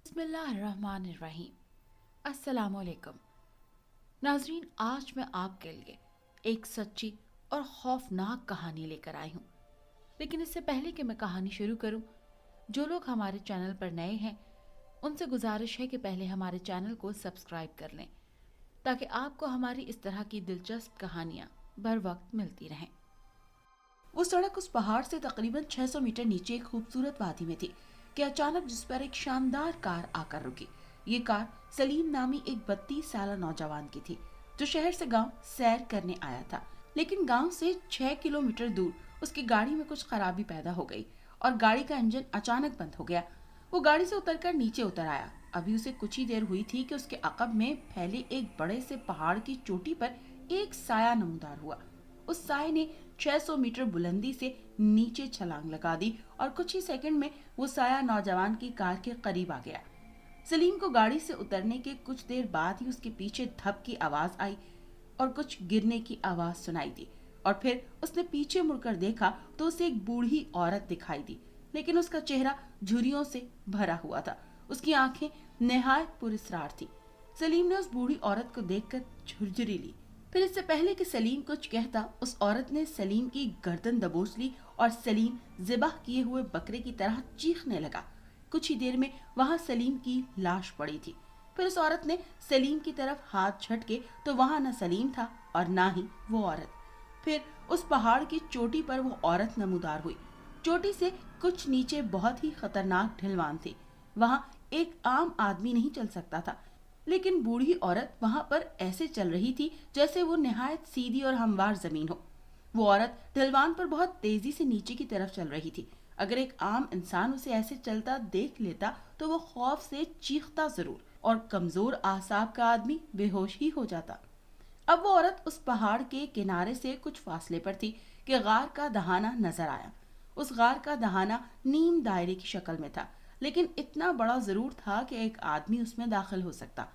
बिस्मिल्लाहिर्रहमानिर्रहीम। अस्सलामुअलैकुम नाजरीन, आज मैं आपके लिए एक सच्ची और खौफनाक कहानी लेकर आई हूँ। लेकिन इससे पहले कि मैं कहानी शुरू करूँ, जो लोग हमारे चैनल पर नए हैं उनसे गुजारिश है कि पहले हमारे चैनल को सब्सक्राइब कर लें ताकि आपको हमारी इस तरह की दिलचस्प कहानियाँ बर वक्त मिलती रहें। वो सड़क उस पहाड़ से तकरीबन 600 मीटर नीचे एक खूबसूरत वादी में थी कि अचानक जिस पर एक शानदार कार आकर रुकी। ये कार सलीम नामी एक 32 साल नौजवान की थी जो शहर से गांव सैर करने आया था। लेकिन गांव से 6 किलोमीटर दूर उसकी गाड़ी में कुछ खराबी पैदा हो गई और गाड़ी का इंजन अचानक बंद हो गया। वो गाड़ी से उतरकर नीचे उतर आया। अभी उसे कुछ ही देर हुई थी कि उसके अकब में फैले एक बड़े से पहाड़ की चोटी पर एक साया नमूदार हुआ। उस साए ने 600 मीटर बुलंदी से नीचे छलांग लगा दी और कुछ ही सेकंड में वो साया नौजवान की कार के करीब आ गया। सलीम को गाड़ी से उतरने के कुछ देर बाद ही उसके पीछे धप की आवाज आई और कुछ गिरने की आवाज सुनाई दी और फिर उसने पीछे मुड़कर देखा तो उसे एक बूढ़ी औरत दिखाई दी, लेकिन उसका चेहरा झुर्रियों से भरा हुआ था। उसकी आंखें निहायत पुरस्कार थी। सलीम ने उस बूढ़ी औरत को देखकर झुरझुरी ली। फिर इससे पहले कि सलीम कुछ कहता, उस औरत ने सलीम की गर्दन दबोच ली और सलीम ज़िबाह किए हुए बकरे की तरह चीखने लगा। कुछ ही देर में वहां सलीम की लाश पड़ी थी। फिर उस औरत ने सलीम की तरफ हाथ झटके तो वहां न सलीम था और ना ही वो औरत। फिर उस पहाड़ की चोटी पर वो औरत नमूदार हुई। चोटी से कुछ नीचे बहुत ही खतरनाक ढलवान थी। वहां एक आम आदमी नहीं चल सकता था, लेकिन बूढ़ी औरत वहां पर ऐसे चल रही थी जैसे वो निहायत सीधी और हमवार जमीन हो। वो औरत ढलवान पर बहुत तेजी से नीचे की तरफ चल रही थी। अगर एक आम इंसान उसे ऐसे चलता देख लेता तो वो खौफ से चीखता जरूर और कमजोर आसाब का आदमी बेहोश ही हो जाता। अब वो औरत उस पहाड़ के किनारे से कुछ फासले पर थी कि गार का दहाना नजर आया। उस गार का दहाना नीम दायरे की शक्ल में था, लेकिन इतना बड़ा जरूर था कि एक आदमी उसमें दाखिल हो सकता।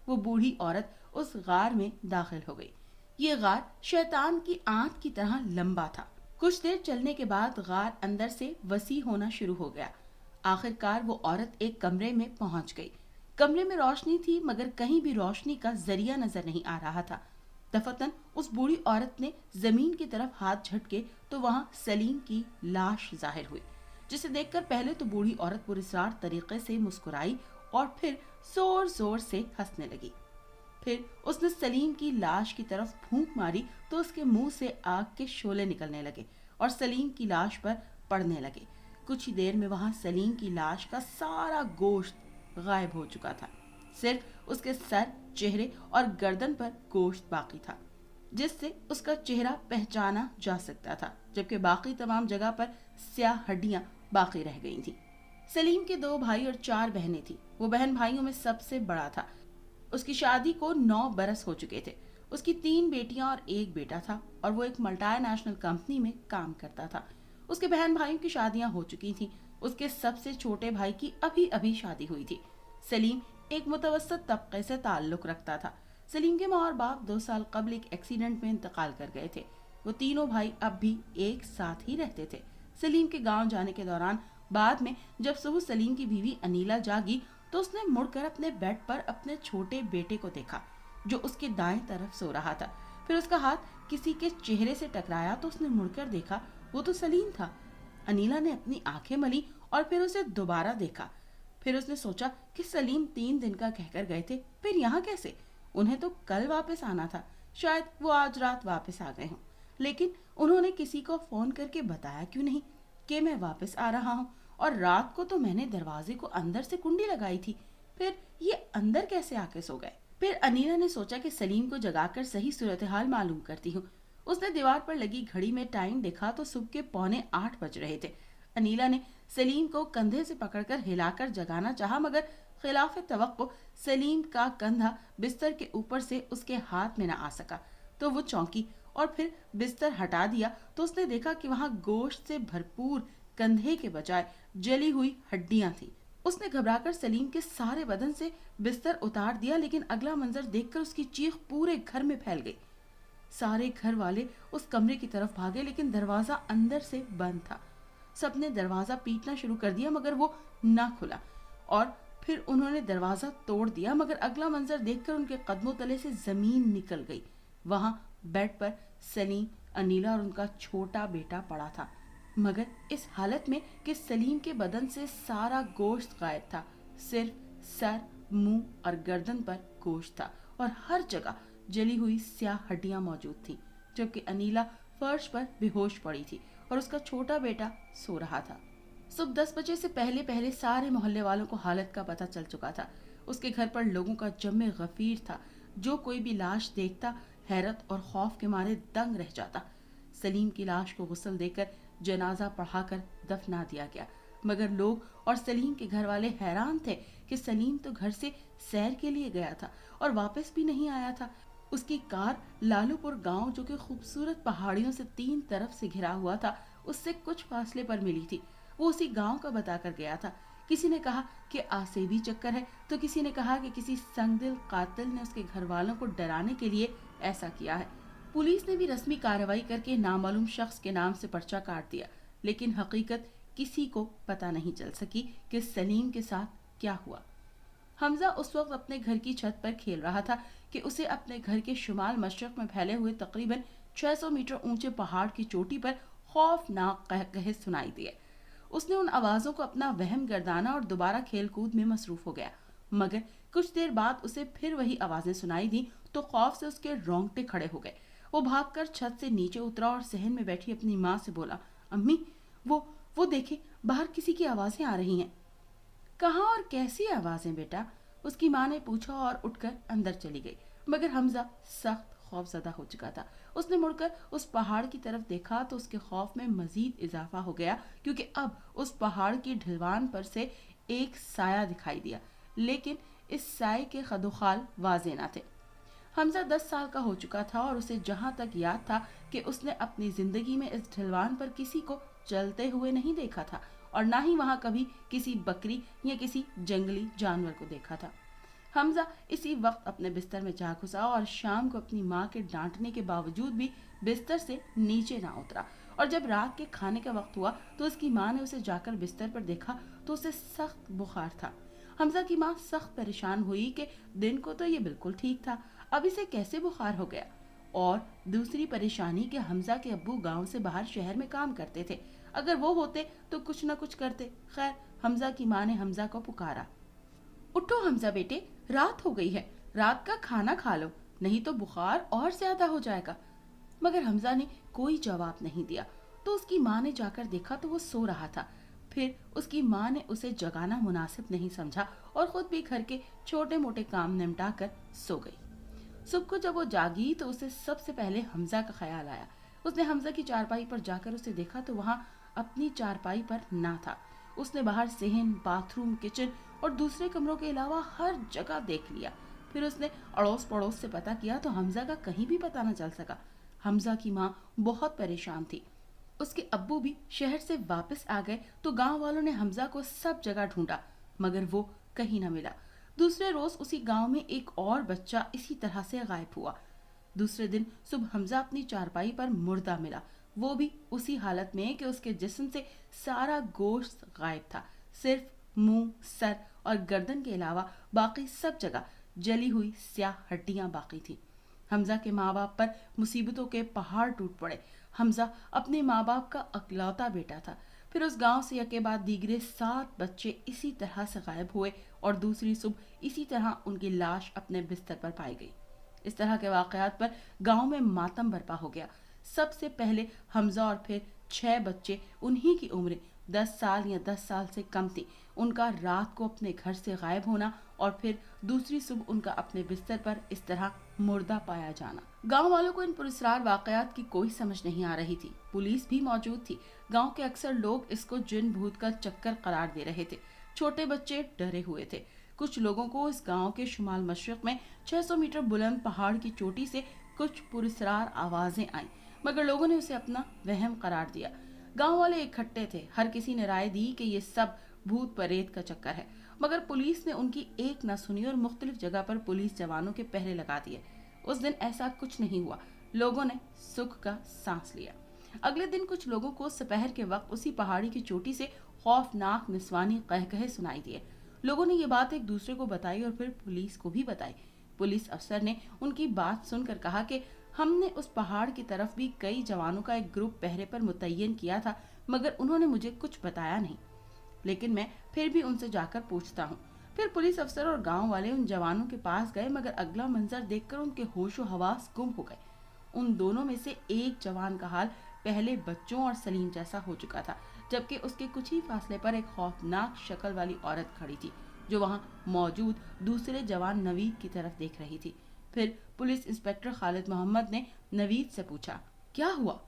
वो बूढ़ी औरत उस गार में दाखिल हो गई। ये गार शैतान की आंत की तरह लंबा था। कुछ देर चलने के बाद गार अंदर से वसी होना शुरू हो गया। आखिरकार वो औरत एक कमरे में पहुंच गई। कमरे में रोशनी थी मगर कहीं भी रोशनी का जरिया नजर नहीं आ रहा था। दफतन उस बूढ़ी औरत ने जमीन की तरफ हाथ झटके तो वहां सलीम की लाश जाहिर हुई, जिसे देखकर पहले तो बूढ़ी औरत पुरस्कार तरीके से मुस्कुराई और फिर जोर जोर से हंसने लगी। फिर उसने सलीम की लाश की तरफ फूंक मारी तो उसके मुंह से आग के शोले निकलने लगे और सलीम की लाश पर पड़ने लगे। कुछ ही देर में वहां सलीम की लाश का सारा गोश्त गायब हो चुका था। सिर्फ उसके सर, चेहरे और गर्दन पर गोश्त बाकी था, जिससे उसका चेहरा पहचाना जा सकता था, जबकि बाकी तमाम जगह पर स्याह हड्डियां बाकी रह गई थी। सलीम के 2 भाई और 4 बहनें थी। वो बहन भाइयों में सबसे बड़ा था। उसकी शादी को 9 बरस हो चुके थे। उसकी 3 बेटियां और 1 बेटा था और वो एक मल्टीनेशनल कंपनी में काम करता था। उसके बहन भाइयों की शादियां हो चुकी थीं। उसके सबसे छोटे भाई की अभी अभी शादी हुई थी। सलीम एक मुतवस्सित तबके से ताल्लुक रखता था। सलीम के माँ और बाप 2 साल कबल एक एक्सीडेंट में इंतकाल कर गए थे। वो तीनों भाई अब भी एक साथ ही रहते थे। सलीम के गांव जाने के दौरान बाद में जब सुबह सलीम की बीवी अनीला जागी तो उसने मुड़कर अपने बेड पर अपने छोटे बेटे को देखा जो उसके दाएं तरफ सो रहा था। फिर उसका हाथ किसी के चेहरे से टकराया तो उसने मुड़कर देखा, वो तो सलीम था। अनीला ने अपनी आंखें मली और फिर उसे दोबारा देखा। फिर उसने सोचा कि सलीम 3 दिन का कहकर गए थे, फिर यहाँ कैसे? उन्हें तो कल वापस आना था, शायद वो आज रात वापस आ गए हों। लेकिन उन्होंने किसी को फोन करके बताया क्यों नहीं कि मैं वापस आ रहा हूँ, और रात को तो मैंने दरवाजे को अंदर से कुंडी लगाई थी, फिर ये अंदर कैसे आके सो गए? फिर अनीला ने सोचा कि सलीम को जगाकर सही सूरत हाल मालूम करती हूँ। उसने दीवार पर लगी घड़ी में टाइम देखा तो सुबह के 7:45 बज रहे थे। अनीला ने सलीम को कंधे से पकड़कर हिलाकर जगाना चाहा, मगर खिलाफ तवक्को सलीम का कंधा बिस्तर के ऊपर से उसके हाथ में न आ सका। तो वो चौंकी और फिर बिस्तर हटा दिया तो उसने देखा कि वहां गोश्त से भरपूर कंधे के बजाय जली हुई हड्डियां थी। उसने घबराकर सलीम के सारे बदन से बिस्तर उतार दिया, लेकिन अगला मंजर देखकर उसकी चीख पूरे घर में फैल गई। सारे घर वाले उस कमरे की तरफ भागे, लेकिन दरवाजा अंदर से बंद था। सबने दरवाजा पीटना शुरू कर दिया मगर वो ना खुला, और फिर उन्होंने दरवाजा तोड़ दिया, मगर अगला मंजर देखकर उनके कदमों तले से जमीन निकल गई। वहां बेड पर सलीम, अनीला और उनका छोटा बेटा पड़ा था, मगर इस हालत में कि सलीम के बदन से सारा गोश्त गायब था। सिर्फ सर, मुंह और गर्दन पर गोश्त था और हर जगह जली हुई स्याह हड्डियां मौजूद थी, जबकि अनीला फर्श पर बेहोश पड़ी थी और उसका छोटा बेटा सो रहा था। सुबह 10 बजे से पहले पहले सारे मोहल्ले वालों को हालत का पता चल चुका था। उसके घर पर लोगों का जमे गफीर था। जो कोई भी लाश देखता हैरत और खौफ के मारे दंग रह जाता। सलीम की लाश को गुस्ल देकर जनाजा पढ़ाकर दफना दिया गया, मगर लोग और सलीम के घर वाले हैरान थे कि सलीम तो घर से सैर के लिए गया था और वापस भी नहीं आया था। उसकी कार लालूपुर गांव, जो कि खूबसूरत पहाड़ियों से 3 तरफ से घिरा हुआ था, उससे कुछ फासले पर मिली थी। वो उसी गांव का बताकर गया था। किसी ने कहा कि आसेबी चक्कर है, तो किसी ने कहा कि किसी संगदिल कातिल ने उसके घर वालों को डराने के लिए ऐसा किया है। पुलिस ने भी रस्मी कार्रवाई करके नामालूम शख्स के नाम से पर्चा काट दिया, लेकिन हकीकत किसी को पता नहीं चल सकी कि सलीम के साथ क्या हुआ। हमजा उस वक्त अपने घर की छत पर खेल रहा था कि उसे अपने घर के शुमाल मशरक में फैले हुए तकरीबन 600 मीटर ऊंचे पहाड़ की चोटी पर खौफनाक कहकहे सुनाई दिए। उसने उन आवाजों को अपना वहम गर्दाना और दोबारा खेल कूद में मसरूफ हो गया, मगर कुछ देर बाद उसे फिर वही आवाजें सुनाई दी तो खौफ से उसके रोंगटे खड़े हो गए। वो भागकर छत से नीचे उतरा और सहन में बैठी अपनी माँ से बोला, अम्मी, वो देखे, बाहर किसी की आवाजें आ रही हैं। कहाँ और कैसी आवाजें बेटा? उसकी माँ ने पूछा और उठकर अंदर चली गई, मगर हमजा सख्त खौफजदा हो चुका था। उसने मुड़कर उस पहाड़ की तरफ देखा तो उसके खौफ में मजीद इजाफा हो गया, क्योंकि अब उस पहाड़ की ढलवान पर से एक साया दिखाई दिया, लेकिन इस साये के खदोखाल वाजे न थे। हमजा 10 साल का हो चुका था और उसे जहां तक याद था कि उसने अपनी जिंदगी में इस ढलवान पर किसी को चलते हुए नहीं देखा था और ना ही वहां कभी किसी बकरी या किसी जंगली जानवर को देखा था। हमजा इसी वक्त अपने बिस्तर में जा घुसा और शाम को अपनी माँ के डांटने के बावजूद भी बिस्तर से नीचे ना उतरा, और जब रात के खाने का वक्त हुआ तो उसकी माँ ने उसे जाकर बिस्तर पर देखा तो उसे सख्त बुखार था। हमजा की माँ सख्त परेशान हुई कि दिन को तो ये बिल्कुल ठीक था, अब इसे कैसे बुखार हो गया। और दूसरी परेशानी कि हमजा के अब्बू गांव से बाहर शहर में काम करते थे, अगर वो होते तो कुछ न कुछ करते। खैर, हमजा की माँ ने हमजा को पुकारा, उठो हमजा बेटे, रात हो गई है, रात का खाना खा लो, नहीं तो बुखार और ज्यादा हो जाएगा। मगर हमजा ने कोई जवाब नहीं दिया। तो उसकी माँ ने जाकर देखा तो वो सो रहा था। फिर उसकी माँ ने उसे जगाना मुनासिब नहीं समझा और खुद भी घर के छोटे मोटे काम निपटा कर सो गई। सुबह को जब वो जागी तो उसे सबसे पहले हमजा का ख्याल आया। उसने हमजा की चारपाई पर जाकर उसे देखा तो वहाँ अपनी चारपाई पर ना था। उसने बाहर सहन, बाथरूम, किचन और दूसरे कमरों के अलावा हर जगह देख लिया। फिर उसने अड़ोस पड़ोस से पता किया तो हमजा का कहीं भी पता न चल सका। हमजा की माँ बहुत परेशान थी। उसके अब्बू भी शहर से वापस आ गए तो गांव वालों ने हमजा को सब जगह ढूंढा, मगर वो कहीं न मिला। दूसरे रोज उसी गांव में एक और बच्चा इसी तरह से गायब हुआ। दूसरे दिन सुबह हमजा अपनी चारपाई पर मुर्दा मिला, वो भी उसी हालत में कि उसके जिस्म से सारा गोश्त गायब था। सिर्फ मुंह, सर और गर्दन के अलावा बाकी सब जगह जली हुई स्याह हड्डियां बाकी थी। हमजा के माँ बाप पर मुसीबतों के पहाड़ टूट पड़े। हमजा अपने माँ बाप का अकलौता बेटा था। फिर उस गांव से यके बाद दीगरे 7 बच्चे इसी तरह से गायब हुए और दूसरी सुबह इसी तरह उनकी लाश अपने बिस्तर पर पाई गई। इस तरह के वाकयात पर गांव में मातम बरपा हो गया। सबसे पहले हमजा और फिर 6 बच्चे, उन्हीं की उम्र 10 साल या 10 साल से कम थी, उनका रात को अपने घर से गायब होना और फिर दूसरी सुबह उनका अपने बिस्तर पर इस तरह मुर्दा पाया जाना। गांव वालों को इन पुरस्कार वाकयात की कोई समझ नहीं आ रही थी। पुलिस भी मौजूद थी। गांव के अक्सर लोग इसको जिन भूत का चक्कर करार दे रहे थे। छोटे बच्चे डरे हुए थे। कुछ लोगों को इस गांव के शुमाल मशरक में 600 मीटर बुलंद पहाड़ की चोटी से कुछ पुरस्कार आवाजें आईं, मगर लोगों ने उसे अपना वहम करार दिया। गांव वाले इकट्ठे थे। हर किसी ने राय दी कि ये सब भूत प्रेत का चक्कर है, मगर पुलिस ने उनकी एक न सुनी और मुख्तलिफ जगह पर पुलिस जवानों के पहरे लगा दिए। उस दिन ऐसा कुछ नहीं हुआ। लोगों ने सुख का सांस लिया। अगले दिन कुछ लोगों को दोपहर के वक्त उसी पहाड़ी की चोटी से खौफनाक निस्वानी कहकहे सुनाई दिए। लोगों ने ये बात एक दूसरे को बताई और फिर पुलिस को भी बताई। पुलिस अफसर ने उनकी बात सुनकर कहा कि हमने उस पहाड़ की तरफ भी कई जवानों का एक ग्रुप पहरे पर मुतय्यन किया था, मगर उन्होंने मुझे कुछ बताया नहीं, लेकिन मैं फिर भी उनसे जाकर पूछता हूँ। फिर पुलिस अफसर और गांव वाले उन जवानों के पास गए, मगर अगला मंजर देखकर उनके होशो हवास गुम हो गए। उन दोनों में से एक जवान का हाल पहले बच्चों और सलीम जैसा हो चुका था, जबकि उसके कुछ ही फासले पर एक खौफनाक शक्ल वाली औरत खड़ी थी, जो वहां मौजूद दूसरे जवान नवीद की तरफ देख रही थी। फिर पुलिस इंस्पेक्टर खालिद मोहम्मद ने नवीद से पूछा, क्या हुआ?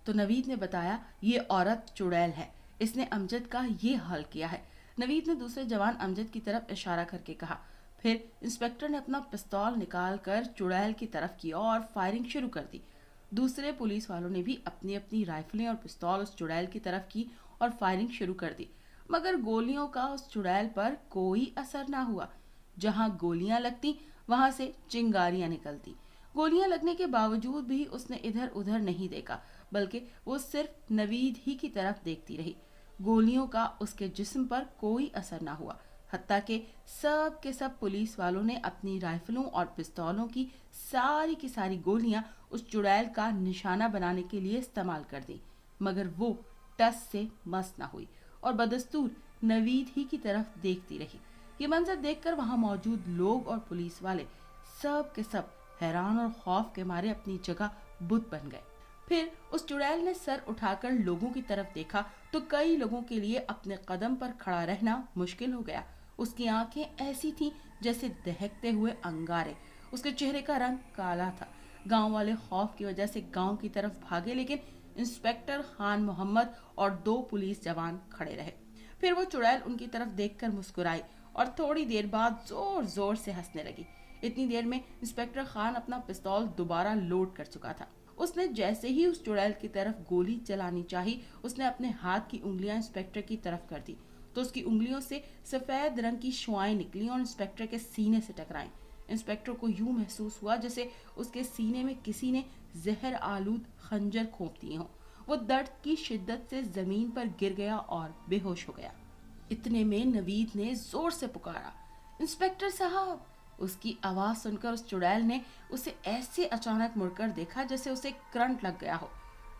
तो नवीद ने बताया, ये औरत चुड़ैल है, इसने अमजद का ये हाल किया है। नवीद ने दूसरे जवान अमजद की तरफ इशारा करके कहा। फिर इंस्पेक्टर ने अपना पिस्तौल निकाल कर चुड़ैल की तरफ किया और फायरिंग शुरू कर दी। दूसरे पुलिस वालों ने भी अपनी अपनी राइफलें और पिस्तौल उस चुड़ैल की तरफ की और फायरिंग शुरू कर दी, मगर गोलियों का उस चुड़ैल पर कोई असर ना हुआ। जहां गोलियां लगती वहां से चिंगारियां निकलती। गोलियां लगने के बावजूद भी उसने इधर उधर नहीं देखा, बल्कि वो सिर्फ नवीद ही की तरफ देखती रही। गोलियों का उसके जिस्म पर कोई असर ना हुआ, हत्ता के सब पुलिस वालों ने अपनी राइफलों और पिस्तौलों की सारी गोलियां उस चुड़ैल का निशाना बनाने के लिए इस्तेमाल कर दी, मगर वो टस से मस ना हुई और बदस्तूर नवीद ही की तरफ देखती रही। ये मंजर देखकर वहां मौजूद लोग और पुलिस वाले सब के सब हैरान और खौफ के मारे अपनी जगह बुत बन गए। फिर उस चुड़ैल ने सर उठाकर लोगों की तरफ देखा तो कई लोगों के लिए अपने कदम पर खड़ा रहना मुश्किल हो गया। उसकी आंखें ऐसी थीं जैसे दहकते हुए अंगारे। उसके चेहरे का रंग काला था। गांव वाले खौफ की वजह से गांव की तरफ भागे, लेकिन इंस्पेक्टर खान मोहम्मद और 2 पुलिस जवान खड़े रहे। फिर वो चुड़ैल उनकी तरफ देखकर मुस्कुराई और थोड़ी देर बाद जोर जोर से हंसने लगी। इतनी देर में इंस्पेक्टर खान अपना पिस्तौल दोबारा लोड कर चुका था। उसने जैसे ही उस चुड़ैल की तरफ गोली चलानी चाही, उसने अपने हाथ की उंगलियां इंस्पेक्टर की तरफ कर दी, तो उसकी उंगलियों से सफेद रंग की शुआएं निकली और इंस्पेक्टर के सीने से टकराईं। इंस्पेक्टर को यूं महसूस हुआ जैसे उसके सीने में किसी ने जहर आलूद खंजर खोप दिए हों। वो दर्द की शिद्दत से जमीन पर गिर गया और बेहोश हो गया। इतने में नवीद ने जोर से पुकारा, इंस्पेक्टर साहब। उसकी आवाज सुनकर उस चुड़ैल ने उसे ऐसे अचानक मुड़कर देखा जैसे उसे करंट लग गया हो।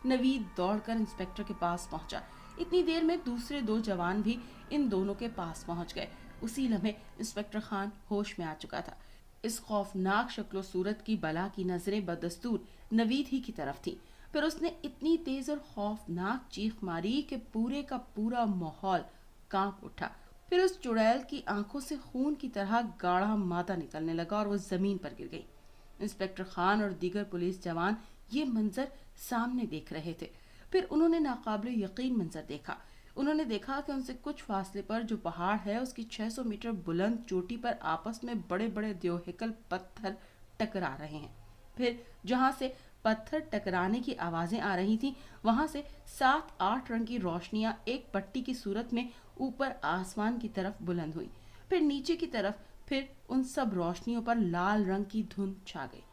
नवीद दौड़कर इंस्पेक्टर के पास पहुंचा। इतनी देर में दूसरे 2 जवान भी इन दोनों के पास पहुंच गए। उसी लम्हे इंस्पेक्टर खान होश में आ चुका था। इस खौफनाक शक्लो सूरत की बला की नजरें बदस्तूर नवीद ही की तरफ थी। फिर उसने इतनी तेज और खौफनाक चीख मारी कि पूरे का पूरा माहौल कांप उठा। फिर उस चुड़ैल की आंखों से खून की तरह गाढ़ा मादा निकलने लगा और वो जमीन पर गिर गई। इंस्पेक्टर खान और दीगर पुलिस जवान ये मंजर सामने देख रहे थे। फिर उन्होंने नाकाबिले यकीन मंजर देखा। उन्होंने देखा कि उनसे कुछ फासले पर जो पहाड़ है, उसकी 600 मीटर बुलंद चोटी पर आपस में बड़े बड़े द्योहिकल पत्थर टकरा रहे हैं। फिर जहां से पत्थर टकराने की आवाजें आ रही थीं, वहां से 7-8 रंग की रोशनियां एक पट्टी की सूरत में ऊपर आसमान की तरफ बुलंद हुई। फिर नीचे की तरफ, फिर उन सब रोशनियों पर लाल रंग की धुंध छा गई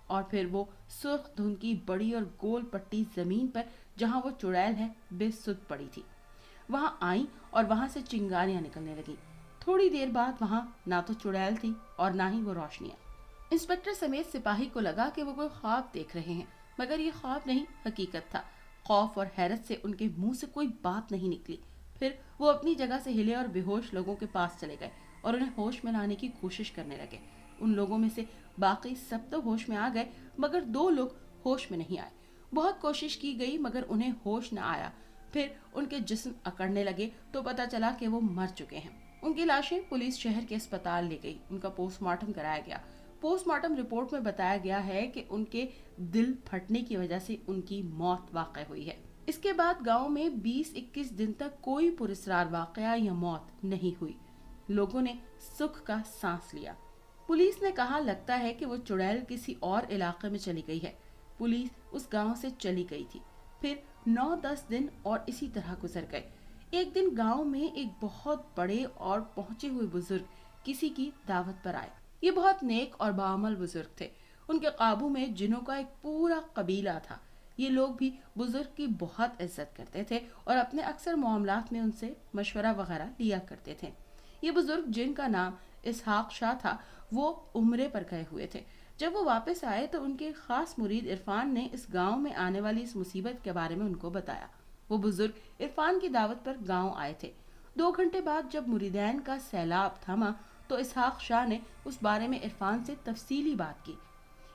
और फिर वो सुर्ख धुंध की बड़ी और गोल पट्टी जमीन पर जहां वो चुड़ैल है बेसुध पड़ी थी वहां आई और वहां से चिंगारियां निकलने लगी। थोड़ी देर बाद वहां ना तो चुड़ैल थी और ना ही वो रोशनियां। इंस्पेक्टर समेत सिपाही को लगा कि वो कोई ख्वाब देख रहे हैं, मगर ये ख्वाब नहीं, हकीकत था। खौफ और हैरत से उनके मुंह से कोई बात नहीं निकली। फिर वो अपनी जगह से हिले और बेहोश लोगों के पास चले गए और उन्हें होश में लाने की कोशिश करने लगे। उन लोगों में से बाकी सब तो होश में आ गए, मगर 2 लोग होश में नहीं आए। बहुत कोशिश की गई, मगर उन्हें होश न आया। फिर उनके जिस्म अकड़ने लगे तो पता चला कि वो मर चुके हैं। उनकी लाशें पुलिस शहर के अस्पताल ले गई। उनका पोस्टमार्टम कराया गया। पोस्टमार्टम रिपोर्ट में बताया गया है कि उनके दिल फटने की वजह से उनकी मौत वाक़ई हुई है। इसके बाद गांव में 20-21 दिन तक कोई पुरस्कार वाकया या मौत नहीं हुई। लोगों ने सुख का सांस लिया। पुलिस ने कहा, लगता है कि वो चुड़ैल किसी और इलाके में चली गई है। पुलिस उस गांव से चली गई थी। फिर 9-10 दिन और इसी तरह गुजर गए। एक दिन गांव में एक बहुत बड़े और पहुंचे हुए बुजुर्ग किसी की दावत पर आए। ये बहुत नेक और बाअमल बुजुर्ग थे। उनके काबू में जिन्नों का एक पूरा कबीला था। ये लोग भी बुजुर्ग की बहुत इज्जत करते थे और अपने अक्सर मामलात में उनसे मशवरा वगैरह लिया करते थे। ये बुजुर्ग जिनका नाम इसहाक शाह था वो उम्रे पर गए हुए थे। जब वो वापस आए तो उनके खास मुरीद इरफान ने इस गांव में आने वाली इस मुसीबत के बारे में उनको बताया। वो बुजुर्ग इरफान की दावत पर गांव आए थे। 2 घंटे बाद जब मुरीदैन का सैलाब थमा तो इसहाक शाह ने उस बारे में इरफान से तफसीली बात की।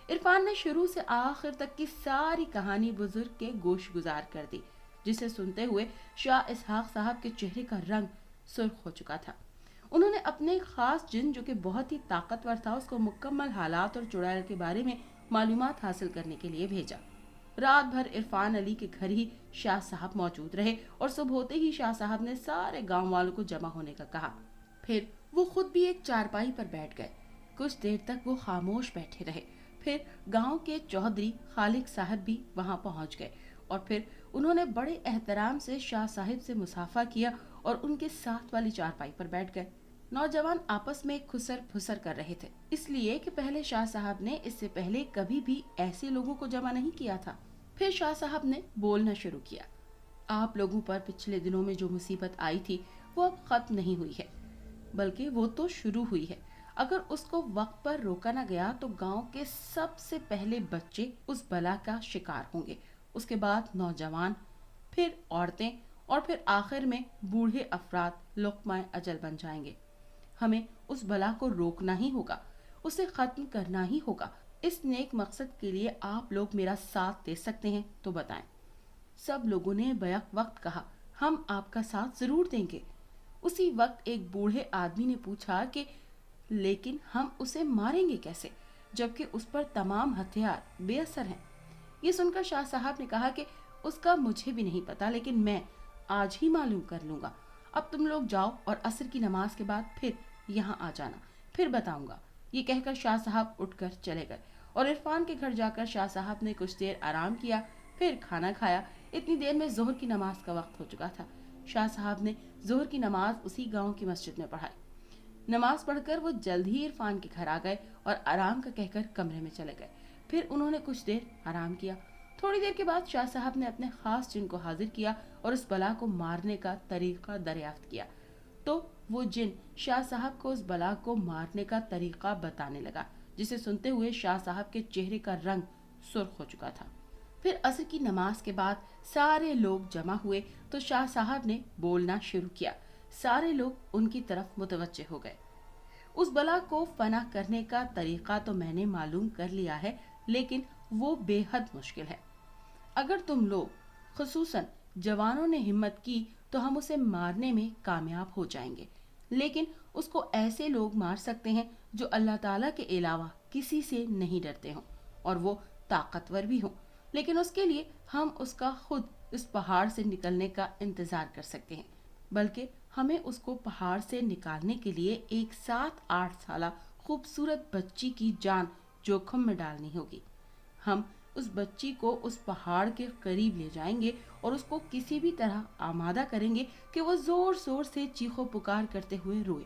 इरफान ने शुरू से आखिर तक की सारी कहानी बुजुर्ग के गोश गुजार कर दी, जिसे सुनते हुए शाह इसहाक साहब के चेहरे का रंग सुर्ख हो चुका था। उन्होंने अपने खास जिन जो कि बहुत ही ताकतवर था उसको मुकम्मल हालात और चुड़ैल के बारे में मालूमात हासिल करने के लिए भेजा। रात भर इरफान अली के घर ही शाह साहब मौजूद रहे और सुबह होते ही शाह साहब ने सारे गांव वालों को जमा होने का कहा। फिर वो खुद भी एक चारपाई पर बैठ गए। कुछ देर तक वो खामोश बैठे रहे। फिर गांव के चौधरी खालिक साहब भी वहां पहुंच गए और फिर उन्होंने बड़े एहतराम से शाह साहिब से मुसाफा किया और उनके साथ वाली चारपाई पर बैठ गए। नौजवान आपस में खुसर फुसर कर रहे थे, इसलिए कि पहले शाह साहब ने इससे पहले कभी भी ऐसे लोगों को जमा नहीं किया था। फिर शाह साहब ने बोलना शुरू किया। आप लोगों पर पिछले दिनों में जो मुसीबत आई थी वो अब खत्म नहीं हुई है, बल्कि वो तो शुरू हुई है। अगर उसको वक्त पर रोका न गया तो गांव के सबसे पहले बच्चे उस बला का शिकार होंगे, उसके बाद नौजवान, फिर औरतें और फिर आखिर में बूढ़े अफराद लुक़्माए अजल बन जाएंगे। हमें उस बला को रोकना ही होगा, उसे खत्म करना ही होगा। इस नेक मकसद के लिए आप लोग मेरा साथ दे सकते हैं तो बताएं। सब लोगों ने बैक वक्त कहा, हम आपका साथ जरूर देंगे। उसी वक्त एक बूढ़े आदमी ने पूछा कि लेकिन हम उसे मारेंगे कैसे, जबकि उस पर तमाम हथियार बेअसर हैं। ये सुनकर शाह साहब ने कहा कि उसका मुझे भी नहीं पता, लेकिन मैं आज ही मालूम कर लूंगा। अब तुम लोग जाओ और असर की नमाज के बाद फिर यहाँ आ जाना, फिर बताऊंगा। ये कहकर शाह साहब उठकर चले गए और इरफान के घर जाकर शाह साहब ने कुछ देर आराम किया, फिर खाना खाया। इतनी देर में जोहर की नमाज का वक्त हो चुका था। शाह साहब ने जोहर की नमाज उसी गांव की मस्जिद में पढ़ाई। नमाज पढ़कर वो जल्द ही इरफान के घर आ गए और आराम का कहकर कमरे में चले गए। फिर उन्होंने कुछ देर आराम किया। थोड़ी देर के बाद शाह साहब ने अपने खास जिन को हाजिर किया और उस बला को मारने का तरीका दरियाफ्त किया। तो वो जिन शाह साहब को उस बला को मारने का तरीका बताने लगा, जिसे सुनते हुए शाह साहब के चेहरे का रंग सुर्ख हो चुका था। फिर असर की नमाज के बाद सारे लोग जमा हुए तो शाह साहब ने बोलना शुरू किया। सारे लोग उनकी तरफ मुतवज्जे हो गए। उस बला को फना करने का तरीका तो मैंने मालूम कर लिया है, लेकिन वो बेहद मुश्किल है। अगर तुम लोग खुसूसन जवानों ने हिम्मत की तो हम उसे मारने में कामयाब हो जाएंगे, लेकिन उसको ऐसे लोग मार सकते हैं जो अल्लाह ताला के अलावा किसी से नहीं डरते हों और वो ताकतवर भी हों। लेकिन उसके लिए हम उसका खुद इस पहाड़ से निकलने का इंतजार कर सकते हैं, बल्कि हमें उसको पहाड़ से निकालने के लिए एक 7-8 साल खूबसूरत बच्ची की जान जोखिम में डालनी होगी। हम उस बच्ची को उस पहाड़ के करीब ले जाएंगे और उसको किसी भी तरह आमादा करेंगे कि वो जोर जोर से चीखो पुकार करते हुए रोए,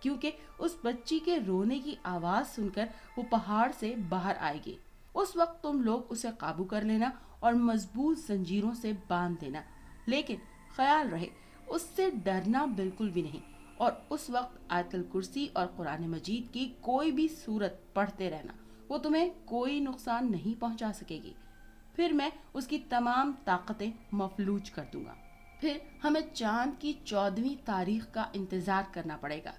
क्योंकि उस बच्ची के रोने की आवाज सुनकर वो पहाड़ से बाहर आएगी। उस वक्त तुम लोग उसे काबू कर लेना और मजबूत जंजीरों से बांध देना, लेकिन ख्याल रहे उससे डरना बिल्कुल भी नहीं। और उस वक्त आयतुल कुर्सी और कुरान मजीद की कोई भी सूरत पढ़ते रहना, वो तुम्हें कोई नुकसान नहीं पहुंचा सकेगी। फिर मैं उसकी तमाम ताकतें मफलूज कर दूंगा। फिर हमें चांद की 14वीं तारीख का इंतजार करना पड़ेगा।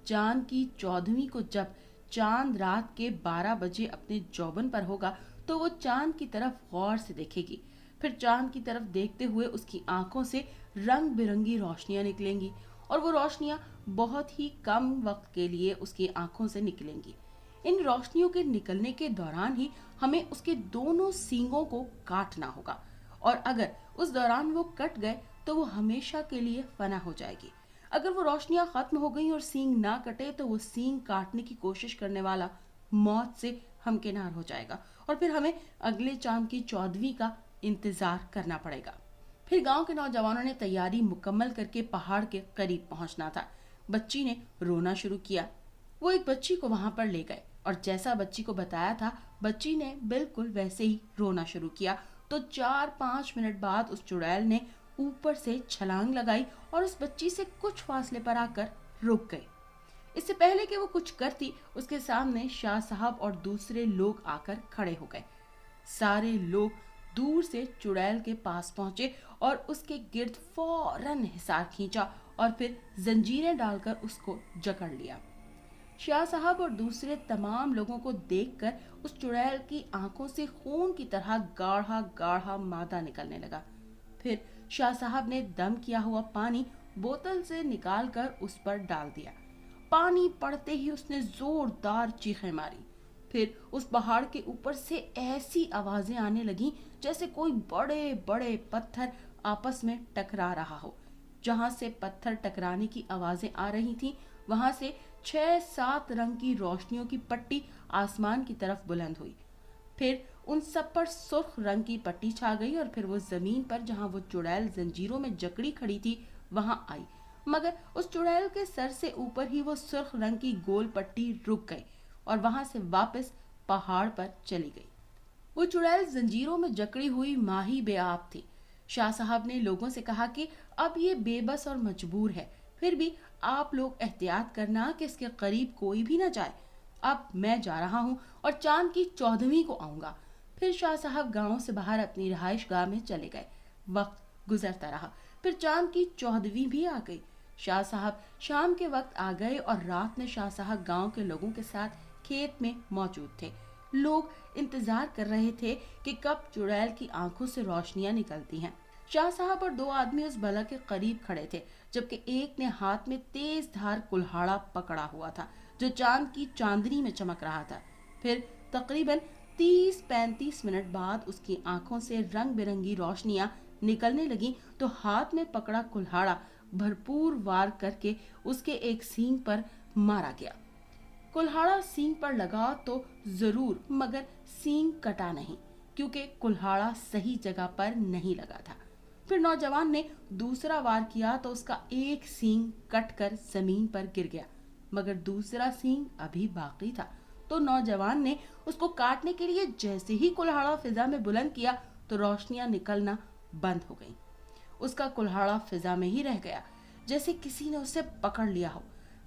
चांद की 14वीं को जब चांद रात के 12 बजे अपने जौबन पर होगा तो वो चांद की तरफ गौर से देखेगी। फिर चांद की तरफ देखते हुए उसकी आंखों से रंग बिरंगी रोशनियां निकलेंगी और वो रोशनियां बहुत ही कम वक्त के लिए उसकी आंखों से निकलेंगी। इन रोशनियों के निकलने के दौरान ही हमें उसके दोनों सींगों को काटना होगा, और अगर उस दौरान वो कट गए तो वो हमेशा के लिए फना हो जाएगी। अगर वो रोशनियां खत्म हो गई और सींग ना कटे तो वो सींग काटने की कोशिश करने वाला मौत से हमकिनार हो जाएगा और फिर हमें अगले चांद की 14वीं का इंतजार करना पड़ेगा। फिर गांव के नौजवानों ने तैयारी मुकम्मल करके पहाड़ के करीब पहुंचना था। बच्ची ने रोना शुरू किया। वो एक बच्ची को वहां पर ले गए और जैसा बच्ची को बताया था बच्ची ने बिल्कुल वैसे ही रोना शुरू किया। तो 4-5 मिनट बाद उस चुड़ैल ने ऊपर से छलांग लगाई और उस बच्ची से कुछ फासले पर आकर रुक गई। इससे पहले कि वो कुछ करती, उसके सामने शाह साहब और दूसरे लोग आकर खड़े हो गए। सारे लोग दूर से चुड़ैल के पास पहुंचे और उसके गिर्द फौरन हिसार खींचा और फिर जंजीरें डालकर उसको जकड़ लिया। शाह साहब और दूसरे तमाम लोगों को देखकर उस चुड़ैल की आंखों से खून की तरह गाढ़ा गाढ़ा मादा निकलने लगा। फिर शाह साहब ने दम किया हुआ पानी बोतल से निकालकर उस पर डाल दिया। पानी पड़ते ही उसने जोरदार चीखें मारी। फिर उस पहाड़ के ऊपर से ऐसी आवाजें आने लगी जैसे कोई बड़े बड़े पत्थर आपस में टकरा रहा हो। जहां से पत्थर टकराने की आवाजें आ रही थीं, वहां से 6-7 रंग की रोशनियों की पट्टी आसमान की तरफ बुलंद हुई। फिर उन सब पर सुर्ख रंग की पट्टी छा गई और फिर वो जमीन पर जहां वो चुड़ैल जंजीरों में जकड़ी खड़ी थी वहां आई, मगर उस चुड़ैल के सर से ऊपर ही वो सुर्ख रंग की गोल पट्टी रुक गई और वहां से वापस पहाड़ पर चली गई। वो चुड़ैल जंजीरों में जकड़ी हुई माही बेआब थी। शाह साहब ने लोगों से कहा कि अब ये बेबस और मजबूर है, फिर भी आप लोग एहतियात करना कि इसके करीब कोई भी ना जाए। अब मैं जा रहा हूँ और चांद की 14वीं को आऊंगा। फिर शाह साहब गांव से बाहर अपनी रिहाइश गाह में चले गए। वक्त गुजरता रहा, फिर चांद की 14वीं भी आ गई। शाह साहब शाम के वक्त आ गए और रात में शाह साहब गांव के लोगों के साथ खेत में मौजूद थे। लोग इंतजार कर रहे थे कि कब चुड़ैल की आंखों से रोशनियां निकलती हैं। शाह साहब और 2 आदमी उस बला के करीब खड़े थे, जबकि एक ने हाथ में तेज धार कुल्हाड़ा पकड़ा हुआ था जो चांद की चांदनी में चमक रहा था। फिर तकरीबन 30-35 मिनट बाद उसकी आंखों से रंग बिरंगी रोशनियां निकलने लगी तो हाथ में पकड़ा कुल्हाड़ा भरपूर वार करके उसके एक सींग पर मारा गया। कुल्हाड़ा सींग पर लगा तो जरूर, मगर सींग कटा नहीं, क्योंकि कुल्हाड़ा सही जगह पर नहीं लगा था। फिर नौजवान ने दूसरा वार किया तो उसका एक सींग कटकर जमीन पर गिर गया, मगर दूसरा सींग अभी बाकी था। तो नौजवान ने उसको काटने के लिए जैसे ही कुल्हाड़ा फिजा में बुलंद किया तो रोशनियां निकलना बंद हो गईं। उसका कुल्हाड़ा फिजा में ही रह गया, जैसे किसी ने उसे पकड़ लिया हो।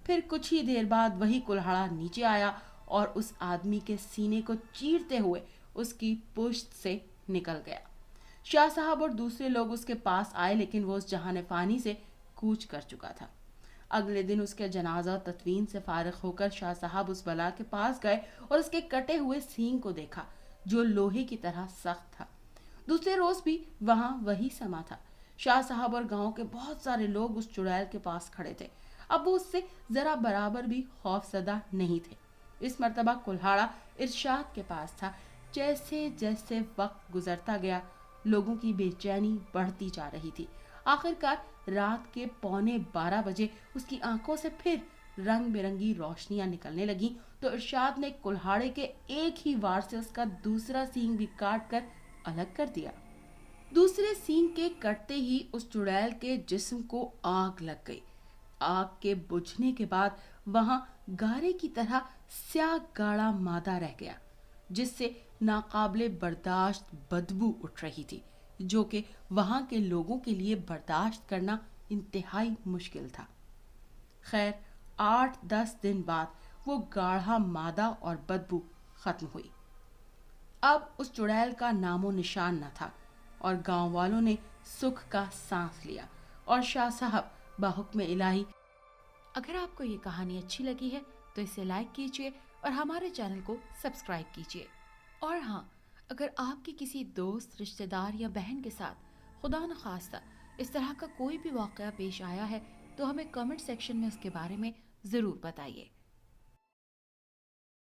फिर कुछ ही देर बाद वही कुल्हाड़ा नीचे आया और उस आदमी के सीने को चीरते हुए उसकी पुश्त से निकल गया। शाह साहब और दूसरे लोग उसके पास आए, लेकिन वो उस जहाने फानी से कूच कर चुका था। अगले दिन उसके जनाजा तदफीन से फारिग होकर शाह साहब उस बला के पास गए और उसके कटे हुए सींग को देखा जो लोहे की तरह सख्त था। दूसरे रोज भी वहां वही समा था। शाह साहब और गांव के बहुत सारे लोग उस चुड़ैल के पास खड़े थे। अब वो उससे जरा बराबर भी खौफजदा नहीं थे। इस मर्तबा कुल्हाड़ा इरशाद के पास था। जैसे जैसे वक्त गुजरता गया, लोगों की बेचैनी बढ़ती जा रही थी। आखिरकार रात के 11:45 बजे उसकी आंखों से फिर रंग बिरंगी रोशनियां निकलने लगी तो इरशाद ने कुल्हाड़े के एक ही वार से उसका दूसरा सींग भी काट कर अलग कर दिया। दूसरे सींग के कटते ही उस चुड़ैल के जिस्म को आग लग गई। आग के बुझने के बाद वहां गारे की तरह स्याह गाढ़ा मादा रह गया, जिससे नाकाबिले बर्दाश्त बदबू उठ रही थी, जो कि वहां के लोगों के लिए बर्दाश्त करना इंतहाई मुश्किल था। खैर 8-10 दिन बाद वो गाढ़ा मादा और बदबू खत्म हुई। अब उस चुड़ैल का नामो निशान न था और गांव वालों ने सुख का सांस लिया और शाह साहब बाहुक्म इलाही। अगर आपको ये कहानी अच्छी लगी है तो इसे लाइक कीजिए और हमारे चैनल को सब्सक्राइब कीजिए। और हाँ, अगर आपके किसी दोस्त, रिश्तेदार या बहन के साथ खुदा न खास्ता इस तरह का कोई भी वाक़या पेश आया है तो हमें कमेंट सेक्शन में उसके बारे में ज़रूर बताइए।